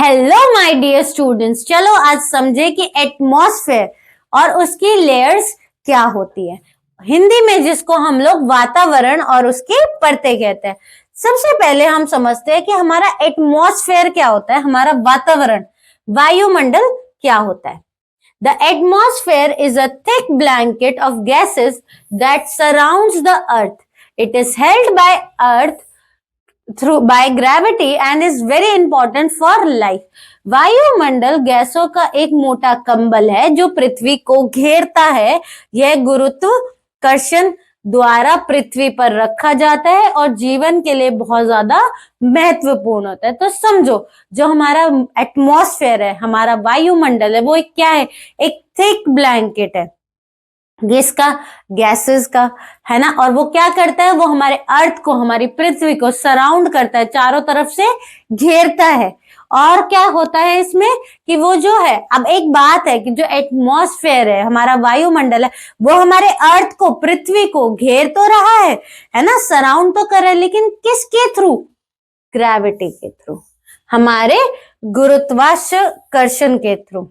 Hello my dear students, चलो आज समझे कि एटमॉस्फेयर और उसकी लेयर्स क्या होती है। हिंदी में जिसको हम लोग वातावरण और उसकी परतें कहते हैं। सबसे पहले हम समझते हैं कि हमारा एटमॉस्फेयर क्या होता है, हमारा वातावरण वायुमंडल क्या होता है। The atmosphere is a thick blanket of gases that surrounds the earth. It is held by earth by gravity and is very important for life. वायुमंडल गैसों का एक मोटा कंबल है जो पृथ्वी को घेरता है। यह गुरुत्वाकर्षण द्वारा पृथ्वी पर रखा जाता है और जीवन के लिए बहुत ज्यादा महत्वपूर्ण होता है। तो समझो, जो हमारा एटमॉस्फेयर है, हमारा वायुमंडल है, वो एक क्या है? एक थिक ब्लैंकेट है किसका? गैसेस का, है ना। और वो क्या करता है? वो हमारे अर्थ को, हमारी पृथ्वी को सराउंड करता है, चारों तरफ से घेरता है। और क्या होता है इसमें कि वो जो है, अब एक बात है कि जो एटमॉस्फेयर है, हमारा वायुमंडल है, वो हमारे अर्थ को, पृथ्वी को घेर तो रहा है ना, सराउंड तो कर रहा है, लेकिन किसके थ्रू? ग्रेविटी के थ्रू, हमारे गुरुत्वाकर्षण के थ्रू।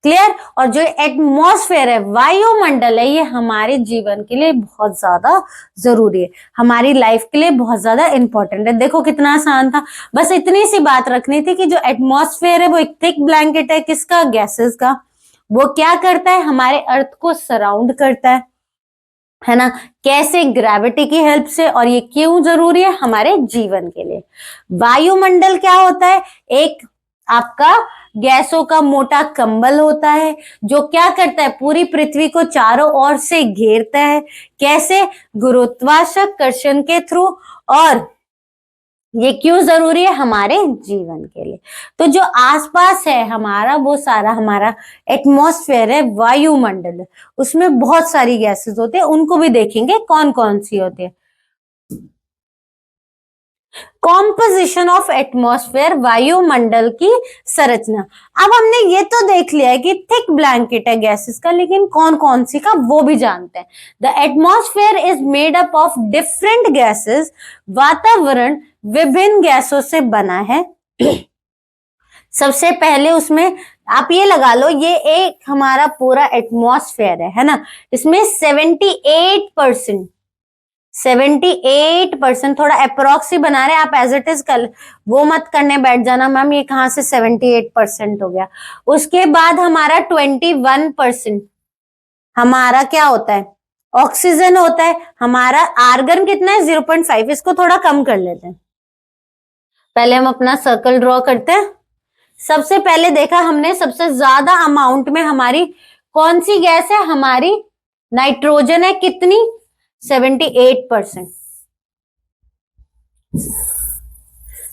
क्लियर? और जो एटमॉस्फेयर है, वायुमंडल है, ये हमारे जीवन के लिए बहुत ज्यादा जरूरी है, हमारी लाइफ के लिए बहुत ज्यादा इंपॉर्टेंट है। देखो कितना आसान था, बस इतनी सी बात रखनी थी कि जो एटमॉस्फेयर है वो एक थिक ब्लैंकेट है किसका? गैसेस का। वो क्या करता है? हमारे अर्थ को सराउंड करता है ना। कैसे? ग्रेविटी की हेल्प से। और ये क्यों जरूरी है? हमारे जीवन के लिए। वायुमंडल क्या होता है? एक आपका गैसों का मोटा कंबल होता है जो क्या करता है? पूरी पृथ्वी को चारों ओर से घेरता है। कैसे? गुरुत्वाकर्षण के थ्रू। और ये क्यों जरूरी है? हमारे जीवन के लिए। तो जो आसपास है हमारा, वो सारा हमारा एटमॉस्फेयर है, वायुमंडल है, उसमें बहुत सारी गैसेस होते हैं, उनको भी देखेंगे कौन कौन सी होती है। कॉम्पोजिशन ऑफ एटमॉस्फेयर, वायुमंडल की संरचना। अब हमने ये तो देख लिया है कि थिक ब्लैंकेट है गैसेस का, लेकिन कौन कौन सी का वो भी जानते हैं। The atmosphere is made up of different gases. वातावरण विभिन्न गैसों से बना है। सबसे पहले उसमें आप ये लगा लो, ये एक हमारा पूरा एटमॉस्फेयर है ना। इसमें 78% थोड़ा अप्रोक्स ही बना रहे, आप एज इट इज कर, वो मत करने बैठ जाना मैम ये कहां से 78% हो गया। उसके बाद हमारा 21% हमारा क्या होता है? ऑक्सीजन होता है। हमारा आर्गन कितना है? 0.5। इसको थोड़ा कम कर लेते हैं। पहले हम अपना सर्कल ड्रॉ करते हैं। सबसे पहले देखा हमने, सबसे ज्यादा अमाउंट में हमारी कौन सी गैस है? हमारी नाइट्रोजन है। कितनी? 78%।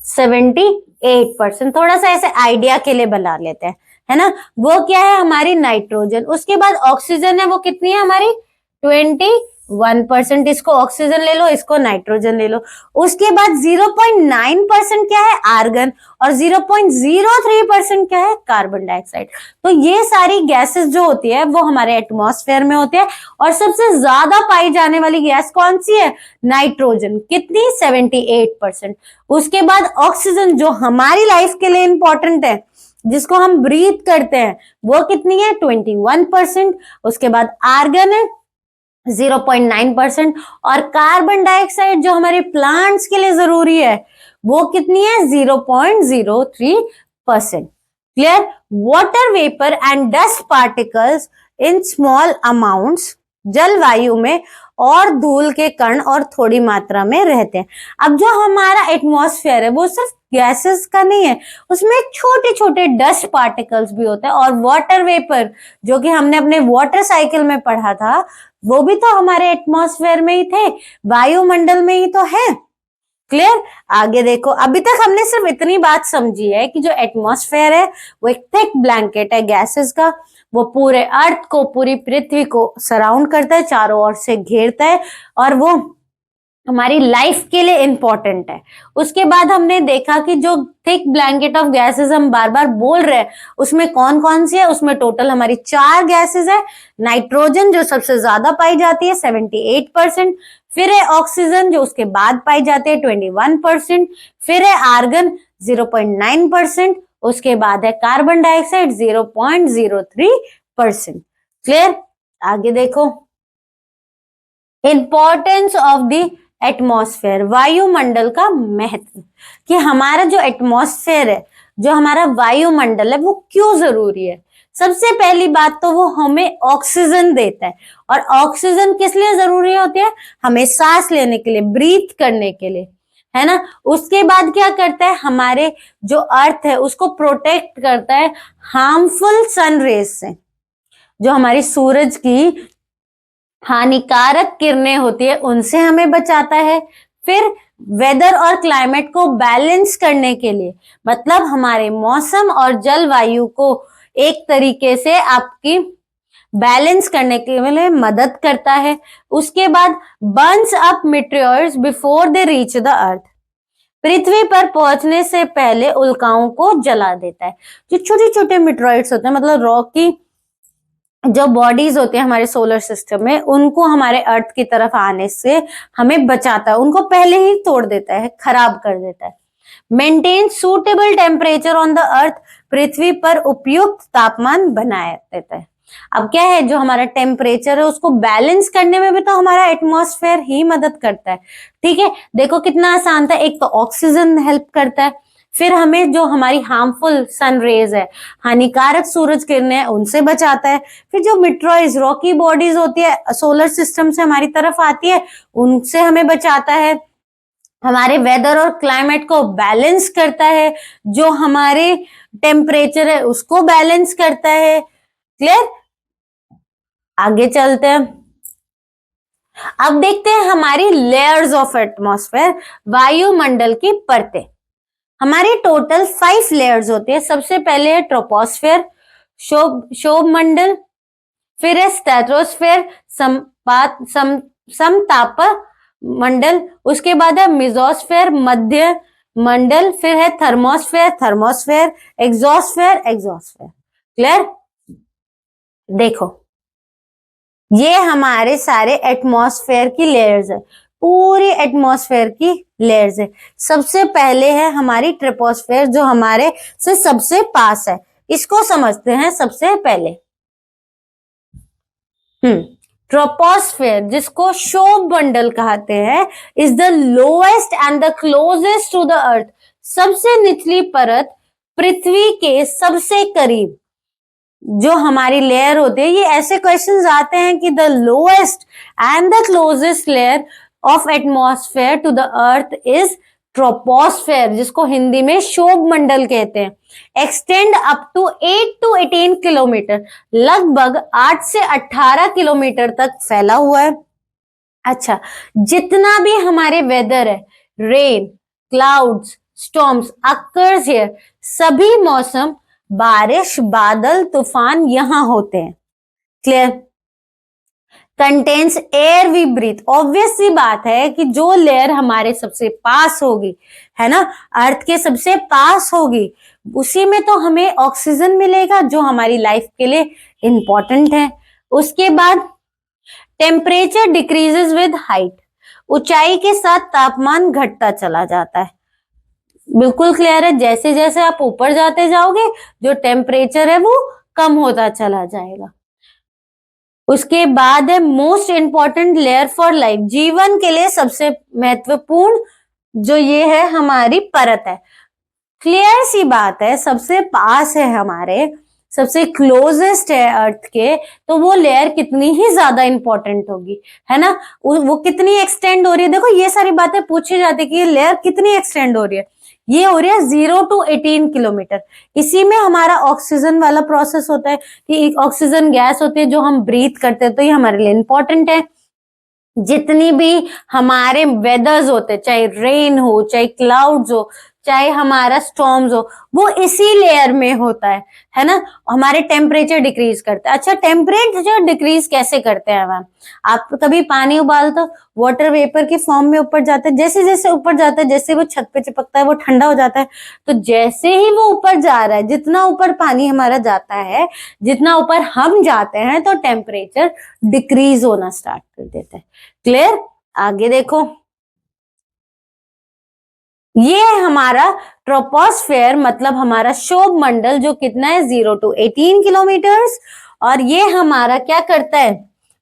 78%। थोड़ा सा ऐसे आइडिया के लिए बना लेते हैं, है ना। वो क्या है? हमारी नाइट्रोजन। उसके बाद ऑक्सीजन है, वो कितनी है? हमारी 21%। इसको ऑक्सीजन ले लो, इसको नाइट्रोजन ले लो। उसके बाद 0.9% क्या है? आर्गन। और 0.03% क्या है? Carbon dioxide. तो ये सारी गैसेस जो होती है वो हमारे एटमॉस्फेयर में होती है। और सबसे ज्यादा पाई जाने वाली गैस कौन सी है? नाइट्रोजन। कितनी? 78%। उसके बाद ऑक्सीजन जो हमारी लाइफ के लिए इंपॉर्टेंट है, जिसको हम ब्रीथ करते हैं, वो कितनी है? 21%। उसके बाद आर्गन है 0.9%। और कार्बन डाइऑक्साइड जो हमारे प्लांट्स के लिए जरूरी है, वो कितनी है? 0.03%। Clear? Water vapour and dust particles in small amounts, जलवायु में और धूल के कण और थोड़ी मात्रा में रहते हैं। अब जो हमारा एटमॉस्फेयर है वो सिर्फ गैसेस का नहीं है, उसमें छोटे छोटे डस्ट पार्टिकल्स भी होते हैं। और वाटर वेपर जो कि हमने अपने वाटर साइकिल में पढ़ा था, वो भी तो हमारे एटमॉस्फेयर में ही थे, वायुमंडल में ही तो है। क्लियर? आगे देखो, अभी तक हमने सिर्फ इतनी बात समझी है कि जो एटमॉस्फेयर है वो एक थिक ब्लैंकेट है गैसेस का। वो पूरे अर्थ को, पूरी पृथ्वी को सराउंड करता है, चारों ओर से घेरता है, और वो हमारी लाइफ के लिए इंपॉर्टेंट है। उसके बाद हमने देखा कि जो थिक ब्लैंकेट ऑफ गैसेस हम बार बार बोल रहे हैं, उसमें कौन कौन सी है? उसमें टोटल हमारी 4 गैसेस है। नाइट्रोजन जो सबसे ज्यादा पाई जाती है 78%, फिर है ऑक्सीजन जो उसके बाद पाई जाती है 21%, फिर है आर्गन 0.9%, उसके बाद है कार्बन डाइऑक्साइड 0.03%। क्लियर? आगे देखो, इंपॉर्टेंस ऑफ द एटमॉस्फेयर, वायुमंडल का महत्व, कि हमारा जो एटमॉस्फेयर है, जो हमारा वायुमंडल है, वो क्यों जरूरी है। सबसे पहली बात तो वो हमें ऑक्सीजन देता है, और ऑक्सीजन किस लिए जरूरी होती है? हमें सांस लेने के लिए, ब्रीथ करने के लिए, है ना। उसके बाद क्या करता है, हमारे जो अर्थ है उसको प्रोटेक्ट करता है हार्मफुल सन रेज से, जो हमारी सूरज की हानिकारक किरणें होती है उनसे हमें बचाता है। फिर वेदर और क्लाइमेट को बैलेंस करने के लिए, मतलब हमारे मौसम और जलवायु को एक तरीके से आपकी बैलेंस करने के लिए मदद करता है। उसके बाद burns up meteors before they reach the earth, पृथ्वी पर पहुंचने से पहले उल्काओं को जला देता है। जो छोटे छोटे मीटियोर्स होते हैं, मतलब रॉक की जो बॉडीज होते हैं हमारे सोलर सिस्टम में, उनको हमारे अर्थ की तरफ आने से हमें बचाता है, उनको पहले ही तोड़ देता है, खराब कर देता है। Maintain suitable temperature on the earth, पृथ्वी पर उपयुक्त तापमान बनाए देता है। अब क्या है, जो हमारा टेम्परेचर है उसको बैलेंस करने में भी तो हमारा एटमॉस्फेयर ही मदद करता है। ठीक है, देखो कितना आसान था। एक तो ऑक्सीजन हेल्प करता है, फिर हमें जो हमारी हार्मफुल सन रेज है, हानिकारक सूरज किरणें हैं, उनसे बचाता है। फिर जो मिट्रॉइज रॉकी बॉडीज होती है सोलर सिस्टम से हमारी तरफ आती है, उनसे हमें बचाता है। हमारे वेदर और क्लाइमेट को बैलेंस करता है, जो हमारे टेम्परेचर है उसको बैलेंस करता है। क्लियर? आगे चलते हैं। अब देखते हैं हमारी लेयर्स ऑफ एटमॉस्फेयर, वायुमंडल की परतें। हमारी टोटल 5 लेयर्स होती है। सबसे पहले है ट्रोपोस्फेयर, शोभ मंडल, फिर है स्ट्रेटोस्फेयर, समताप मंडल, उसके बाद है मेसोस्फेयर, मध्य मंडल, फिर है थर्मोस्फेयर, एग्जोस्फेयर। क्लियर? देखो, ये हमारे सारे एटमॉस्फेयर की लेयर्स है, पूरी एटमॉस्फेयर की लेयर्स है। सबसे पहले है हमारी ट्रोपोस्फेयर, जो हमारे से सबसे पास है, इसको समझते हैं सबसे पहले। ट्रोपोस्फेयर, जिसको शोभ मंडल कहते हैं, is the lowest and the closest to the earth, सबसे निचली परत, पृथ्वी के सबसे करीब जो हमारी लेयर होती है। ये ऐसे क्वेश्चंस आते हैं कि the lowest and the closest layer of atmosphere to the earth is troposphere, जिसको हिंदी में शोभ मंडल कहते हैं। Extend up to 8 to 18 kilometre, लगभग 8 से 18 किलोमीटर तक फैला हुआ है। अच्छा, जितना भी हमारे वेदर है, rain, clouds, storms occurs here, सभी मौसम, बारिश, बादल, तूफान यहां होते हैं। Clear? Contains air we breathe, obvious सी बात है कि जो लेयर हमारे सबसे पास होगी, है ना, अर्थ के सबसे पास होगी, उसी में तो हमें ऑक्सीजन मिलेगा, जो हमारी लाइफ के लिए इंपॉर्टेंट है। उसके बाद टेम्परेचर डिक्रीजेस विद हाइट, ऊंचाई के साथ तापमान घटता चला जाता है। बिल्कुल क्लियर है, जैसे जैसे आप ऊपर जाते जाओगे जो टेम्परेचर है वो कम होता चला जाएगा। उसके बाद है most important layer for life, जीवन के लिए सबसे महत्वपूर्ण जो ये है हमारी परत है। क्लियर सी बात है, सबसे पास है हमारे, सबसे क्लोजेस्ट है अर्थ के, तो वो लेयर कितनी ही ज्यादा इंपॉर्टेंट होगी, है ना। वो कितनी एक्सटेंड हो रही है, देखो ये सारी बातें पूछी जाती है कि ये लेयर कितनी एक्सटेंड हो रही है। ये हो रही है 0 to 18 किलोमीटर। इसी में हमारा ऑक्सीजन वाला प्रोसेस होता है, कि एक ऑक्सीजन गैस होती है जो हम ब्रीथ करते हैं, तो ये हमारे लिए इंपॉर्टेंट है। जितनी भी हमारे वेदर्स होते, चाहे रेन हो, चाहे क्लाउड्स हो, चाहे हमारा स्टॉर्म्स हो, वो इसी लेयर में होता है ना। हमारे टेम्परेचर डिक्रीज करता है। अच्छा, टेम्परेचर डिक्रीज कैसे करते हैं मैम? आप कभी पानी उबालते हो, वाटर वेपर के फॉर्म में ऊपर जाता है, जैसे जैसे ऊपर जाता है, जैसे वो छत पे चिपकता है वो ठंडा हो जाता है। तो जैसे ही वो ऊपर जा रहा है, जितना ऊपर पानी हमारा जाता है, जितना ऊपर हम जाते हैं, तो टेम्परेचर डिक्रीज होना स्टार्ट कर देता है। क्लियर? आगे देखो, ये है हमारा ट्रोपोस्फेयर, मतलब हमारा शोभ मंडल, जो कितना है 0 to 18 किलोमीटर्स, और ये हमारा क्या करता है,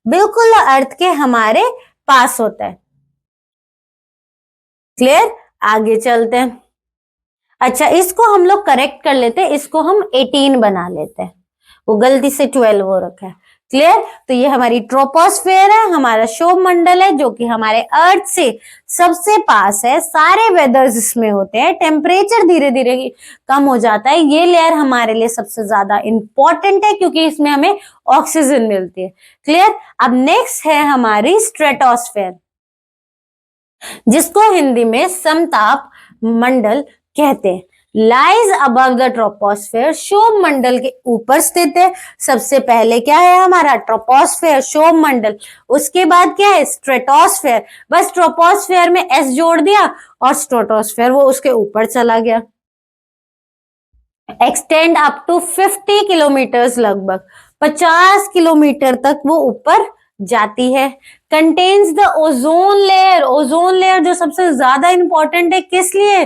बिल्कुल अर्थ के हमारे पास होता है। क्लियर? आगे चलते हैं। अच्छा, इसको हम लोग करेक्ट कर लेते हैं, इसको हम 18 बना लेते हैं, वो गलती से 12 हो रखा है। क्लियर? तो ये हमारी ट्रोपोस्फेयर है, हमारा शोभ मंडल है, जो कि हमारे अर्थ से सबसे पास है। सारे वेदर्स इसमें होते हैं, टेम्परेचर धीरे धीरे कम हो जाता है। ये लेयर हमारे लिए सबसे ज्यादा इंपॉर्टेंट है, क्योंकि इसमें हमें ऑक्सीजन मिलती है। क्लियर? अब नेक्स्ट है हमारी स्ट्रेटोस्फेयर, जिसको हिंदी में समताप मंडल कहते हैं। लाइज अबव द ट्रोपोस्फेयर, शोभ मंडल के ऊपर स्थित है। सबसे पहले क्या है हमारा, ट्रोपोस्फेयर, शोभ मंडल। उसके बाद क्या है, स्ट्रेटोस्फेयर। बस ट्रोपोस्फेयर में एस जोड़ दिया और स्ट्रेटोस्फेयर वो उसके ऊपर चला गया। एक्सटेंड अप टू 50 किलोमीटर्स, लगभग 50 किलोमीटर तक वो ऊपर जाती है। Contains the ozone layer, ozone layer जो सबसे ज्यादा इंपॉर्टेंट है, किस लिए,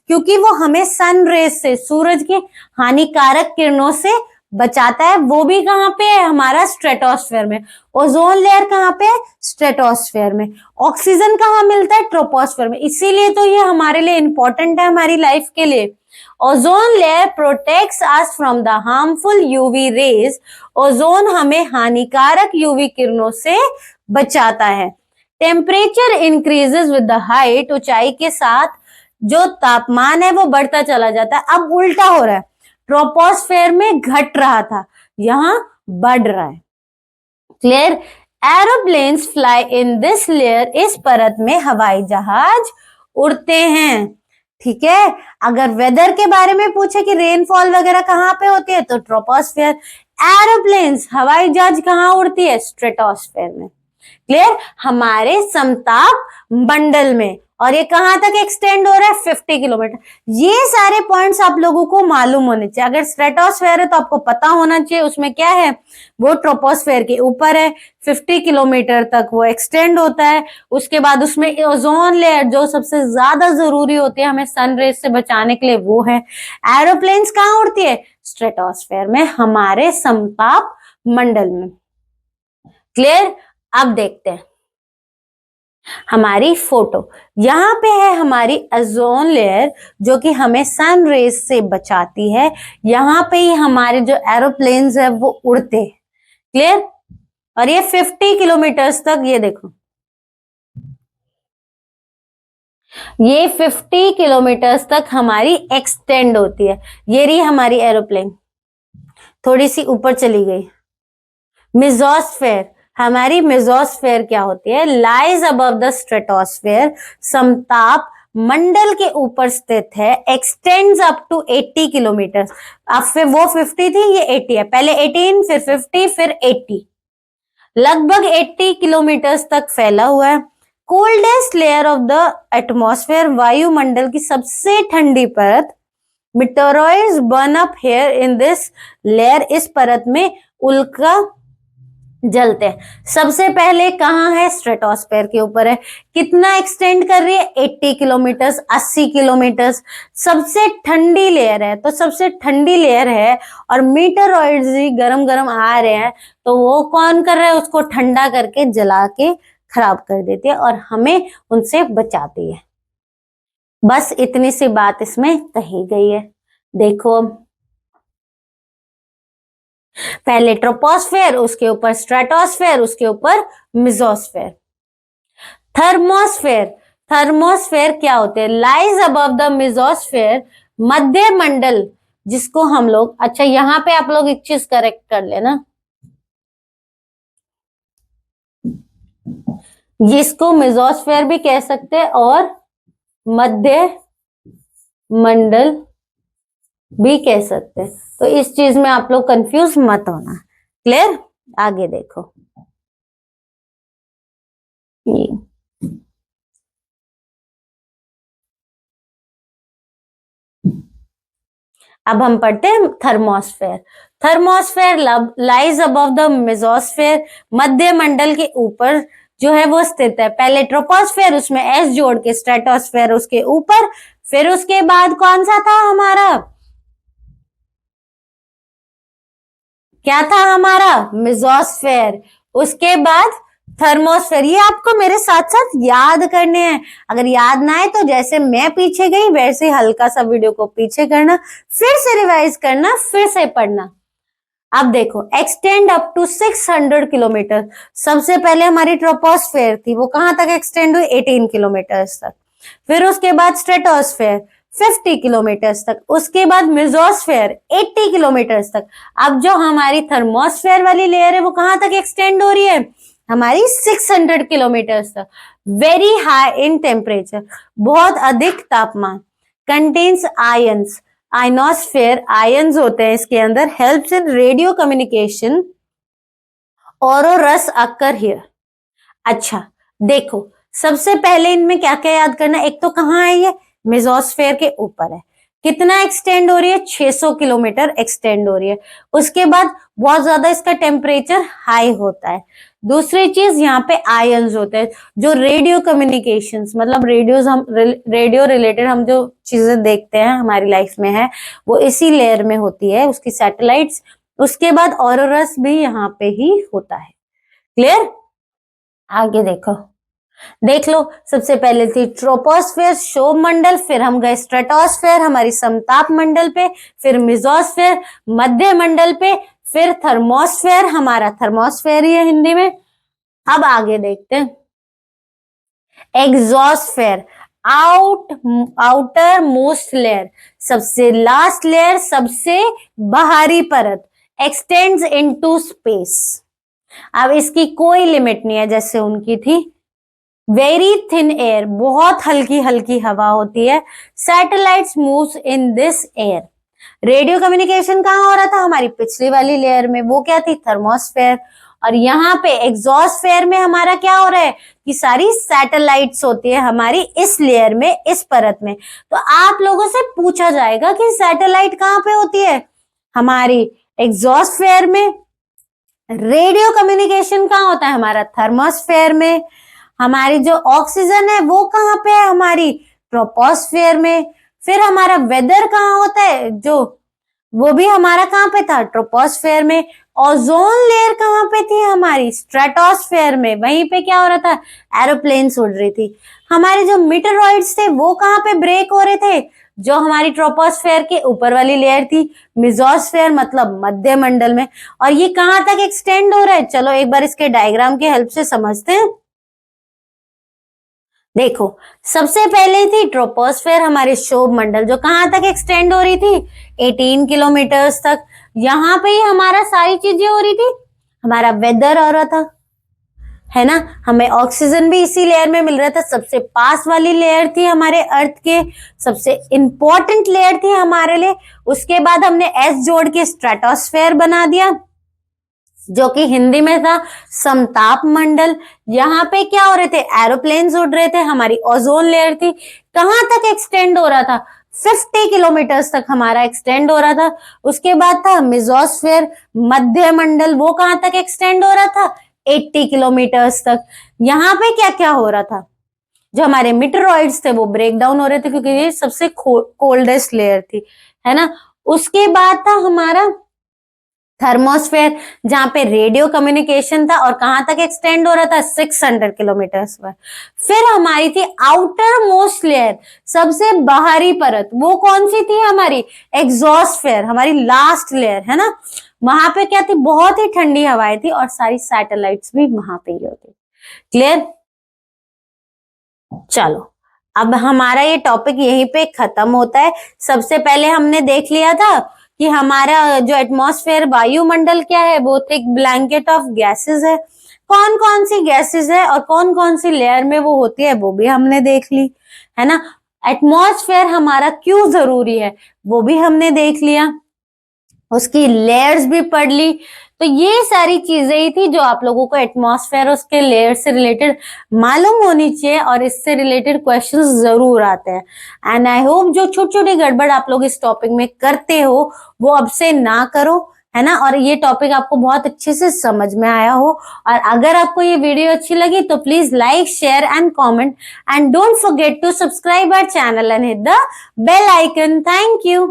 क्योंकि वो हमें सन रेज से, सूरज की हानिकारक किरणों से बचाता है। वो भी कहाँ पे है, हमारा स्ट्रेटोस्फेयर में। ओजोन लेयर कहाँ पे है, स्ट्रेटोस्फेयर में। ऑक्सीजन कहाँ मिलता है, ट्रोपोस्फेयर में। इसीलिए तो ये हमारे लिए इंपॉर्टेंट है, हमारी लाइफ के लिए। Ozone layer protects us from the harmful UV rays, ozone हमें हानिकारक यूवी किरणों से बचाता है। Temperature increases with the height, ऊंचाई के साथ जो तापमान है वो बढ़ता चला जाता है। अब उल्टा हो रहा है, ट्रोपोस्फेयर में घट रहा था, यहां बढ़ रहा है। Clear? Aeroplanes fly in this layer, इस परत में हवाई जहाज उड़ते हैं। ठीक है? अगर वेदर के बारे में पूछे कि रेनफॉल वगैरह कहाँ पे होती है, तो ट्रोपोस्फेयर। एरोप्लेन्स, हवाई जहाज कहाँ उड़ती है, स्ट्रेटोस्फेयर में। क्लियर? हमारे समताप मंडल में। और ये कहां तक एक्सटेंड हो रहा है, 50 किलोमीटर। ये सारे पॉइंट्स आप लोगों को मालूम होने चाहिए। अगर स्ट्रेटोस्फेयर है तो आपको पता होना चाहिए उसमें क्या है, वो ट्रोपोस्फेयर के ऊपर है, 50 किलोमीटर तक वो एक्सटेंड होता है। उसके बाद उसमें ओजोन लेयर जो सबसे ज्यादा जरूरी होती है हमें सन रेज से बचाने के लिए, वो है। एरोप्लेन्स कहाँ उड़ती है, स्ट्रेटोस्फेयर में, हमारे समताप मंडल में। क्लियर? अब देखते हैं हमारी फोटो। यहां पे है हमारी ओजोन लेयर, जो कि हमें सन रेज से बचाती है। यहां पे ही हमारे जो एरोप्लेन्स है वो उड़ते हैं। क्लियर? और ये 50 किलोमीटर्स तक, ये देखो, ये 50 किलोमीटर्स तक हमारी एक्सटेंड होती है। ये रही हमारी एरोप्लेन, थोड़ी सी ऊपर चली गई। मेसोस्फेयर, हमारी मेसोस्फेयर क्या होती है, लाइज अबव द स्ट्रेटोस्फेयर, समताप मंडल के ऊपर स्थित है। Extends up to 80 kilometre. अब फिर वो 50 थी, ये 80 है। पहले 18, फिर 50, फिर 80, लगभग 80 किलोमीटर तक फैला हुआ है। Coldest layer of the atmosphere, वायुमंडल की सबसे ठंडी परत। Meteoroids burn up here in this layer, इस परत में उल्का जलते हैं। सबसे पहले कहाँ है, स्ट्रेटोस्फेयर के ऊपर है। कितना एक्सटेंड कर रही है, 80 किलोमीटर, 80 किलोमीटर। सबसे ठंडी लेयर है, तो सबसे ठंडी लेयर है, और मीटेरोइड्स ही गरम गरम आ रहे हैं, तो वो कौन कर रहा है, उसको ठंडा करके जला के खराब कर देती है और हमें उनसे बचाती है। बस इतनी सी बात इसमें कही गई है। देखो, पहले ट्रोपोस्फेयर, उसके ऊपर स्ट्रेटोस्फेयर, उसके ऊपर मेसोस्फेयर। थर्मोस्फेयर, थर्मोस्फेयर क्या होते हैं, लाइज अबव द मेसोस्फेयर, मध्य मंडल, जिसको हम लोग, अच्छा यहां पे आप लोग एक चीज करेक्ट कर लेना, जिसको मेसोस्फेयर भी कह सकते हैं और मध्य मंडल भी कह सकते हैं, तो इस चीज में आप लोग कंफ्यूज मत होना। क्लियर? आगे देखो, ये अब हम पढ़ते हैं thermosphere. Thermosphere lies above the mesosphere, मध्य मंडल के ऊपर जो है वो स्थित है। पहले ट्रोपोस्फेयर, उसमें एस जोड़ के, स्ट्रेटोस्फेयर उसके ऊपर, फिर उसके बाद कौन सा था हमारा, क्या था हमारा, मेसोस्फेयर। उसके बाद थर्मोस्फेयर। ये आपको मेरे साथ साथ याद करने हैं। अगर याद ना आए तो जैसे मैं पीछे गई वैसे हल्का सा वीडियो को पीछे करना, फिर से रिवाइज करना, फिर से पढ़ना। अब देखो, एक्सटेंड अप टू 600 किलोमीटर। सबसे पहले हमारी ट्रोपोस्फेयर थी, वो कहां तक एक्सटेंड हुई, 18 किलोमीटर तक। फिर उसके बाद स्ट्रेटोस्फेयर 50 किलोमीटर तक। उसके बाद मेसोस्फेयर 80 किलोमीटर तक। अब जो हमारी थर्मोस्फेयर वाली लेयर है वो कहां तक एक्सटेंड हो रही है, हमारी 600 किलोमीटर तक। वेरी हाई इन टेम्परेचर, बहुत अधिक तापमान। कंटेन्स आयंस, आयनोस्फेयर आयंस होते हैं इसके अंदर। हेल्प्स इन रेडियो कम्युनिकेशन और रस अक्कर हियर। अच्छा देखो, सबसे पहले इनमें क्या क्या याद करना, एक तो कहाँ है ये, मेसोस्फेयर के ऊपर है। कितना एक्सटेंड हो रही है, 600 किलोमीटर एक्सटेंड हो रही है। उसके बाद बहुत ज्यादा इसका टेम्परेचर हाई होता है। दूसरी चीज, यहाँ पे आयंस होते हैं जो रेडियो कम्युनिकेशंस, मतलब रेडियो रिलेटेड हम जो चीजें देखते हैं हमारी लाइफ में है वो इसी लेयर में होती है, उसकी सैटेलाइट्स। उसके बाद ऑरोरस भी यहाँ पे ही होता है। क्लियर? आगे देखो, देख लो, सबसे पहले थी ट्रोपोस्फेयर, शोभ मंडल, फिर हम गए स्ट्रेटोस्फेयर हमारी समताप मंडल पे, फिर मेसोस्फेयर मध्य मंडल पे, फिर थर्मोस्फेयर, हमारा थर्मोस्फेयर ही है हिंदी में। अब आगे देखते हैं, एग्जॉस्फेयर, आउटर मोस्ट लेयर, सबसे लास्ट लेयर, सबसे बाहरी परत, एक्सटेंड्स इनटू स्पेस। अब इसकी कोई लिमिट नहीं है जैसे उनकी थी। वेरी थिन एयर, बहुत हल्की हल्की हवा होती है। Satellites moves in this air. Radio communication कहाँ हो रहा था, हमारी पिछली वाली लेयर में, वो क्या थी, थर्मोस्फेयर। और यहाँ पे एग्जॉस्फेयर में हमारा क्या हो रहा है कि सारी सैटेलाइट्स होती है हमारी इस लेयर में, इस परत में। तो आप लोगों से पूछा जाएगा कि सैटेलाइट कहाँ पे होती है, हमारी एग्जॉस्फेयर में। रेडियो कम्युनिकेशन कहाँ होता है, हमारा थर्मोस्फेयर में। हमारी जो ऑक्सीजन है वो कहाँ पे है, हमारी ट्रोपोस्फेयर में। फिर हमारा वेदर कहाँ होता है, जो वो भी हमारा कहाँ पे था, ट्रोपोस्फेयर में। ओजोन लेयर कहाँ पे थी, हमारी स्ट्रेटोस्फेयर में। वहीं पे क्या हो रहा था, एरोप्लेन्स उड़ रही थी। हमारे जो मीटरॉइड्स थे वो कहाँ पे ब्रेक हो रहे थे, जो हमारी ट्रोपोस्फेयर के ऊपर वाली लेयर थी, मेसोस्फेयर मतलब मध्य मंडल में। और ये कहाँ तक एक्सटेंड हो रहा है, चलो एक बार इसके डायग्राम की हेल्प से समझते हैं। देखो, सबसे पहले थी ट्रोपोस्फेयर हमारे शोभ मंडल, जो कहां तक एक्सटेंड हो रही थी, 18 किलोमीटर्स तक। यहाँ पे ही हमारा सारी चीजें हो रही थी, हमारा वेदर हो रहा था, है ना। हमें ऑक्सीजन भी इसी लेयर में मिल रहा था। सबसे पास वाली लेयर थी हमारे अर्थ के, सबसे इंपॉर्टेंट लेयर थी हमारे लिए। उसके बाद हमने एस जोड़ के स्ट्रेटोस्फेयर बना दिया, जो कि हिंदी में था समताप मंडल। यहाँ पे क्या हो रहे थे, एरोप्लेन्स उड़ रहे थे। हमारी ओजोन लेयर थी, कहां तक एक्सटेंड हो रहा था, 50 किलोमीटर्स तक हमारा एक्सटेंड हो रहा था। उसके बाद था मेसोस्फेयर मध्य मंडल, वो कहां तक एक्सटेंड हो रहा था, 80 किलोमीटर्स तक। यहाँ पे क्या क्या हो रहा था, जो हमारे मीटरॉइड्स थे वो ब्रेक डाउन हो रहे थे, क्योंकि ये सबसे कोल्डेस्ट लेयर थी, है ना। उसके बाद था हमारा थर्मोस्फेयर, जहां पे रेडियो कम्युनिकेशन था, और कहां तक एक्सटेंड हो रहा था, 600 किलोमीटर्स पर। फिर हमारी थी आउटर मोस्ट लेयर, सबसे बाहरी परत, वो कौन सी थी, हमारी एग्जॉस्फेयर, हमारी लास्ट लेयर, है ना। वहां पे क्या थी, बहुत ही ठंडी हवाएं थी, और सारी सैटेलाइट्स भी वहां पे ही होती। क्लियर? चलो, अब हमारा ये टॉपिक यहीं पे खत्म होता है। सबसे पहले हमने देख लिया था कि हमारा जो एटमॉस्फेयर वायुमंडल क्या है, वो थिक ब्लैंकेट ऑफ गैसेस है। कौन कौन सी गैसेस है और कौन कौन सी लेयर में वो होती है वो भी हमने देख ली, है ना। एटमॉस्फेयर हमारा क्यों जरूरी है वो भी हमने देख लिया, उसकी लेयर्स भी पढ़ ली। तो ये सारी चीजें ही थी जो आप लोगों को एटमॉस्फेयर उसके लेयर से रिलेटेड मालूम होनी चाहिए, और इससे रिलेटेड क्वेश्चंस जरूर आते हैं। एंड आई होप जो छोटी छोटी गड़बड़ आप लोग इस टॉपिक में करते हो वो अब से ना करो, है ना, और ये टॉपिक आपको बहुत अच्छे से समझ में आया हो। और अगर आपको ये वीडियो अच्छी लगी तो please like, share and comment, and don't forget to subscribe our channel and hit the bell icon. Thank you.